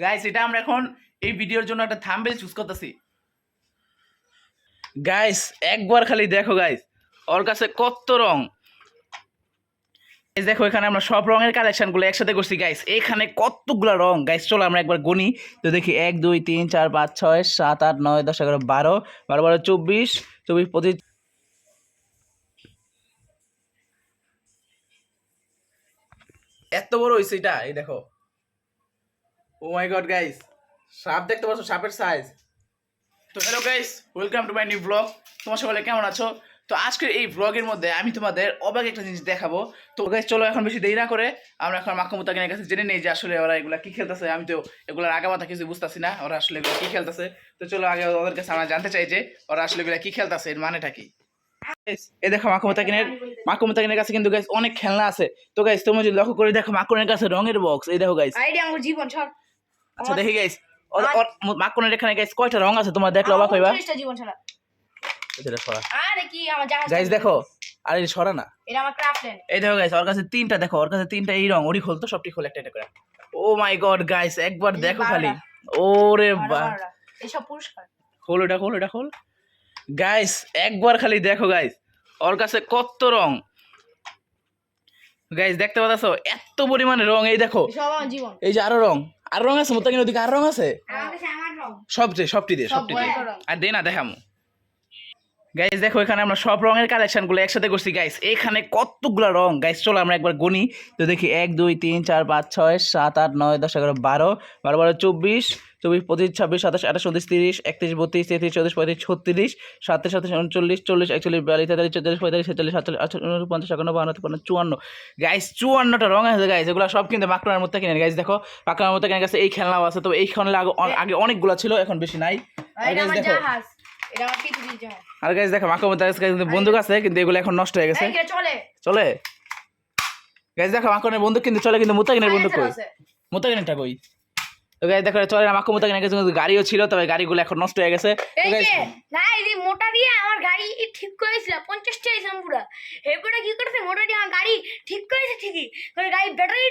Guys এটা আমরা এখন এই ভিডিওর জন্য একটা থাম্বনেল চুজ করতেছি। গাইস একবার খালি দেখো গাইস, ওর কাছে কত রং। গাইস দেখো এখানে আমরা সব রঙের কালেকশনগুলো একসাথে করছি গাইস। এখানে কতগুলো রং গাইস, চলো আমরা একবার গুনি তো দেখি। 1 2 3 4 5 6 7 8 9 10 11 12 12 12 24 24 25। এত বড় হইছে এটা, এই দেখো। ও মাই গড গাইস, সাপ দেখতে পাচ্ছ, সাপের সাইজ। তো hello guys, welcome to my new blog. তোমার সকলে কেমন আছো? তো আজকের এই ব্লগের মধ্যে আমি তোমাদের অবাক একটা জিনিস দেখাবো। তো গাইস চলো এখন বেশি দেরি না করে আমরা এখন মাকুমুতাকিনের কাছে জেনে নেই যে আসলে ওরা এগুলা কি খেলতেছে। আমি তো এগুলোর আগামাথা কিছু বুঝতেছি না, ওরা আসলে এগুলো কি খেলতেছে। তো চলো আগে ওদের কাছে আমরা জানতে চাই যে ওরা আসলে এগুলা কি খেলতেছে, এর মানেটা কি। এই দেখো মাকুমুতাকিনের কাছে কিন্তু গাইস অনেক খেলনা আছে। তো গাইস তোমরা যদি লক্ষ্য করে দেখো, মাকুনের কাছে রঙের বক্স, এই দেখো গাইস। আচ্ছা দেখি গাইস, মাকুনের এখানে গাইস কয়টা রং আছে তোমরা দেখলে অবাক হইবা। গাইস দেখো, আরে সরা না, এই দেখো গাইস ওর কাছে তিনটা, দেখো ওর কাছে তিনটা এই রং। ওরি খোল তো, সবটি খোল একটা একটা করে। ও মাই গড গাইস, একবার দেখো খালি। ওরে বাহ, এইসব পুরস্কার খোল ওটা, খোল ওটা খোল। গাইস একবার খালি দেখো গাইস, ওর কাছে কত রং। গাইস দেখতে পাচ্ছ এত পরিমাণে রং। এই দেখো এই যে আরো রং, আর রং আছে মোতাকিন, ওদিকে আর রং আছে। সবটি দিয়ে আর দে না দেখামু। গাইস দেখো এখানে আমরা সব রঙের কালেকশনগুলো একসাথে করছি গাইস। এখানে কতগুলো রং গাইস, চলো আমরা একবার গুনি তো দেখি। 1 2 3 4 5 6 7 8 9 10 11 12 12 12 24 24 25 26 27 28 29 30 31 32 33 34 35 36 37 37 39 40 41 42 43 44 45 46 47 48 49 50 51 52 53 54 গাইস 54টা রং আছে গাইস। এগুলো সব কিন্তু মাকড়ার মধ্যে কিনে গাইস। দেখো মাকড়ার মধ্যে কিনে কাছে এই খেলনাও আছে। তো এই খেলনা আগে অনেকগুলো ছিল, এখন বেশি নাই। আর গাইস দেখো, আর গাইস দেখো মাকুমুতার কাছে কিন্তু বন্দুক আছে, কিন্তু এগুলো এখন নষ্ট হয়ে গেছে। চলে গাইস দেখো মাকুনের বন্দুক কিন্তু চলে, কিন্তু মুতাকিনের বন্দুক কই? মুতাকিনেরটা কই? তো গাইস দেখো চলে না, মাকুমুতাকিনের কাছে কিন্তু গাড়িও ছিল, তবে গাড়িগুলো এখন নষ্ট হয়ে গেছে। তো গাইস না, এই যে মোটা দিয়ে আমার গাড়ি ঠিক করেছিল 50 টাকা সামপুরা। এরপরে কি করতে, মোটা দিয়ে আমার গাড়ি ঠিক করেছে ঠিকই, তবে গাড়ি ব্যাটারি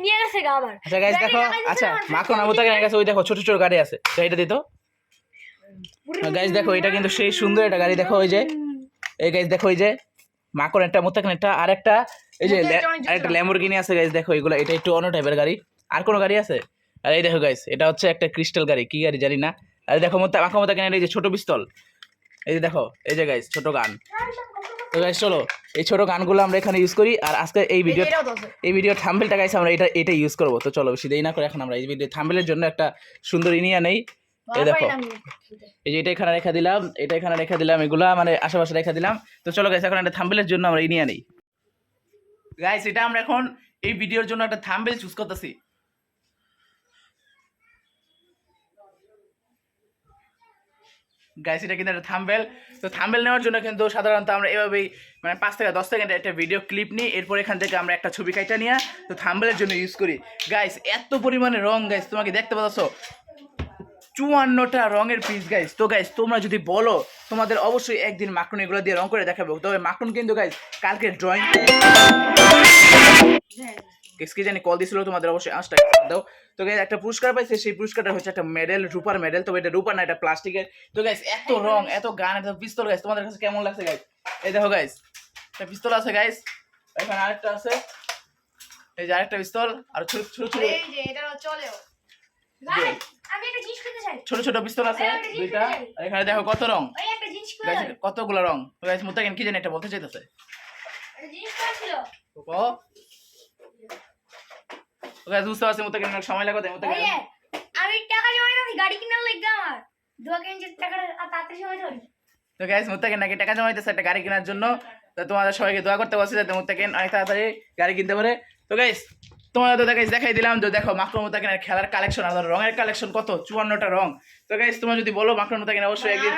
নিয়ে গেছে গা আমার। আচ্ছা গাইস দেখো, আচ্ছা মাকুন মুতাকিনের কাছে ওই দেখো ছোট ছোট গাড়ি আছে, তো এটা দিত। গাইস দেখো এটা কিন্তু সেই সুন্দর একটা গাড়ি। দেখো ওই যে, এই গাইস দেখো, এই যে মাকন একটা, মুতাকিন একটা, আর একটা এই যে আরেকটা ল্যাম্বরগিনি আছে গাইস। দেখো এগুলো, এটা একটু অন্য টাইপের গাড়ি। আর কোনো গাড়ি আছে? আর এই দেখো গাইস, এটা হচ্ছে একটা ক্রিস্টাল গাড়ি, কি গাড়ি জানি না। আর দেখো মাকন মুতাকিনের এই যে ছোট পিস্তল, এই যে দেখো, এই যে গাইস ছোট গান। তো গাইস চলো এই ছোট গানগুলো আমরা এখানে ইউজ করি। আর আজকে এই ভিডিও থাম্বনেলটা গাইস আমরা এটা ইউজ করব। তো চলো বেশি দেরি না করে এখন আমরা এই ভিডিও থাম্বনেলের জন্য একটা সুন্দর ইনিয়া নেই। এই দেখো, এই যে এটা এখানে রেখে দিলাম, এটা এখানে রেখে দিলাম, এগুলা মানে আশেপাশে রেখে দিলাম। তো চলো গাইস এখন একটা থাম্বনেলের জন্য আমরা ইনিয়া নেই। গাইস এটা আমরা এখন এই ভিডিওর জন্য একটা থাম্বনেল চুজ করতেছি। গাইস এটা কিন্তু একটা থাম্বনেল। তো থাম্বনেল নেওয়ার জন্য কিন্তু সাধারণত আমরা এভাবেই মানে 5 থেকে 10 সেকেন্ড একটা ভিডিও ক্লিপ নিই, এরপর এখান থেকে আমরা একটা ছবি কাইটা নিয়ে তো থাম্বনেলের জন্য ইউজ করি। গাইস এত পরিমাণে রং গাইস, তোমাকে দেখতে পাচ্ছ 54টা রঙের পিস গাইস। তো গাইস তোমরা যদি বলো, তোমাদের অবশ্যই একদিন মাকড়ুন এগুলো দিয়ে রং করে দেখাবো। তবে মাকড়ুন কিন্তু গাইস কালকে ড্রয়িং কি জানি কল দিছিল, তোমাদের অবশ্যই আঁচটা দাও। তো গাইস একটা পুরস্কার পাইছে, সেই পুরস্কারটা হচ্ছে একটা মেডেল, রূপার মেডেল। তবে এটা রূপার না, এটা প্লাস্টিকের। তো গাইস এত রং, এত গান, এত পিস্তল গাইস, তোমাদের কাছে কেমন লাগছে গাইস? এই দেখো গাইস, একটা পিস্তল আছে গাইস, এখানে আরেকটা আছে, এই যে আরেকটা পিস্তল, আর ছোট ছোট এই যে এটা চলেও গাইস। আমি একটা জিনিস করতে চাই, ছোট ছোট পিস্তল আছে দুইটা। আর এখানে দেখো কত রং ওই একটা জিনিস করে গাইস, কতগুলো রং। তো গাইস মুতাকিন কি জানি এটা বলতে চাইতেছে, একটা জিনিস করেছিল ও গাইস বুঝতে পারছি মুতাকিন অনেক সময় লাগে। মুতাকিন আমি টাকা জমা দিছি গাড়ি কেনার লাগা, আমার 2 টাকা তাড়াতাড়ি সময় ধরি। তো গাইস মুতাকিন নাকি টাকা জমাইতেছে একটা গাড়ি কেনার জন্য। তো তোমাদের সবাইকে দোয়া করতে বলছি যাতে মুতাকিন অনেক তাড়াতাড়ি গাড়ি কিনতে পারে। তো গাইস তোমাদের তো গাইস দেখাই দিলাম, তো দেখো মাকড়ুন মুতাকিনের খেলার কালেকশন আর রঙের কালেকশন কত, 54টা রং। তো গাইস তোমরা যদি বলো মাকড়ুন মুতাকিন অবশ্যই একদিন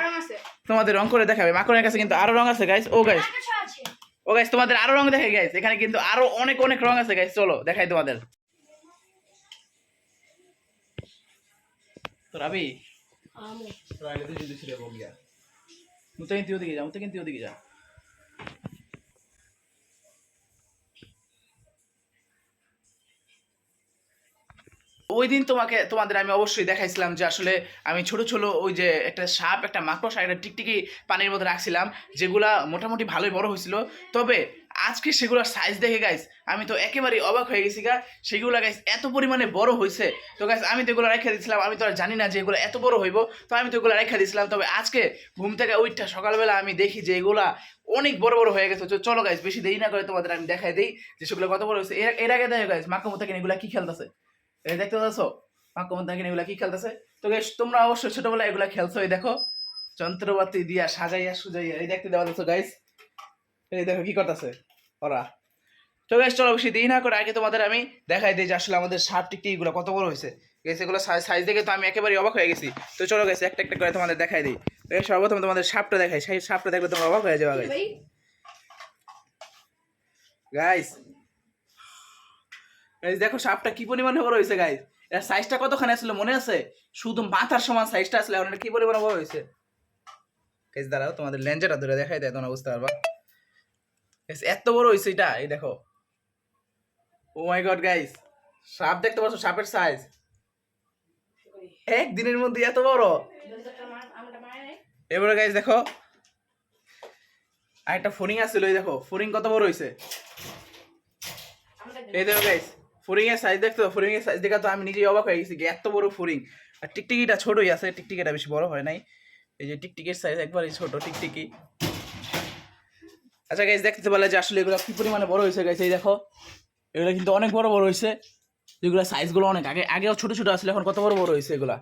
তোমাদের রং করে দেখাবে। মাকড়ুনের কাছে কিন্তু আরো রং আছে গাইস। ও গাইস তোমাদের আরো রং দেখাই গাইস, এখানে কিন্তু আরো অনেক অনেক রং আছে গাইস, চলো দেখাই তোমাদের। তো রাবি রাইলে তুই যদি ছিল বগিয়া মুতাকিন তুই ওদিকে যা, মুতাকিন তুই ওদিকে যা। ওই দিন তোমাদের আমি অবশ্যই দেখাইছিলাম যে আসলে আমি ছোট ছোট ওই যে একটা সাপ, একটা মাকড়সা, একটা টিকটিকি পানির মধ্যে রাখছিলাম, যেগুলা মোটামুটি ভালোই বড় হয়েছিল। তবে আজকে সেগুলোর সাইজ দেখে গাইস আমি তো একেবারেই অবাক হয়ে গেছি গা। সেগুলো গাইস এত পরিমাণে বড় হয়েছে। তো গাইস আমি তো এগুলো রেখে দিয়েছিলাম, আমি তো আর জানি না যে এগুলো এত বড় হইব। তো আমি তো এগুলো রেখে দিয়েছিলাম। তবে আজকে ঘুম থেকে ওইটা সকালবেলা আমি দেখি যে এগুলা অনেক বড় বড় হয়ে গেছে। তো চলো গাইস বেশি দেরি না করে তোমাদের আমি দেখাই দিই যে সেগুলো কত বড় হয়েছে। এর আগে দেখো গাইস মাকামো থেকে এগুলা কি খেলতেছে, এই দেখতে পাচ্ছ মাকামো থেকে এগুলা কি খেলতেছে। তো গাইস তোমরা অবশ্যই ছোটবেলায় এগুলা খেলছো। এই দেখো যন্ত্রপাতি দিয়া সাজাইয়া সুজাইয়া, এই দেখতে দেওয়া যাচ্ছে গাইস, এই দেখো কি করতেছে ওরা। তো গাইস চলো বেশি দেরি না করে আগে তোমাদের আমি দেখাই দিই যে আসলে আমাদের সাপ টিকটিকি গুলো কত বড় হয়েছে। গাইস এগুলো সাইজ দেখে তো আমি একেবারে অবাক হয়ে গেছি। তো চলো গাইস একটা একটা করে তোমাদের দেখাই দিই। সর্বপ্রথম তোমাদের সাপটা দেখাই, সেই সাপটা দেখলে তোমরা অবাক হয়ে যাবে গাইস। গাইস গাইস দেখো সাপটা কি পরিমাণে বড় হয়েছে গাইস। এর সাইজটা কতখানি ছিল মনে আছে? শুধু মাথার সমান সাইজটা আসলে এখন কি পরিমাণে বড় হয়েছে। গাইস দাঁড়াও তোমাদের লেন্সটা ধরে দেখাই দেয়, তোমরা বুঝতে পারবা। গাইস এত বড় হয়েছে এটা, এই দেখো। ও মাই গড গাইস, সাপ দেখতে পাচ্ছ, সাপের সাইজ একদিনের মধ্যে এত বড়। এবারে গাইস দেখো আর একটা ফড়িং আছিল, এই দেখো ফড়িং কত বড় হয়েছে। এই দেখো গাইস ফড়িং এর সাইজ দেখছো, ফড়িং এর সাইজ দেখা তো আমি নিজেই অবাক হয়ে গেছি, এত বড় ফড়িং। আর টিকটিকিটা ছোটই আছে, টিকটিকিটা বেশি বড় হয় নাই। এই যে টিকটিকির সাইজ একবারই ছোট টিকটিকি। আচ্ছা গাইস দেখতে বলে যে আসলে এগুলো কি পরিমাণে বড় হয়েছে গাইস। এই দেখো এগুলো কিন্তু অনেক বড় বড় হয়েছে, যেগুলো সাইজগুলো অনেক আগেও ছোট ছোট আসলে এখন কত বড় বড় হয়েছে এগুলা।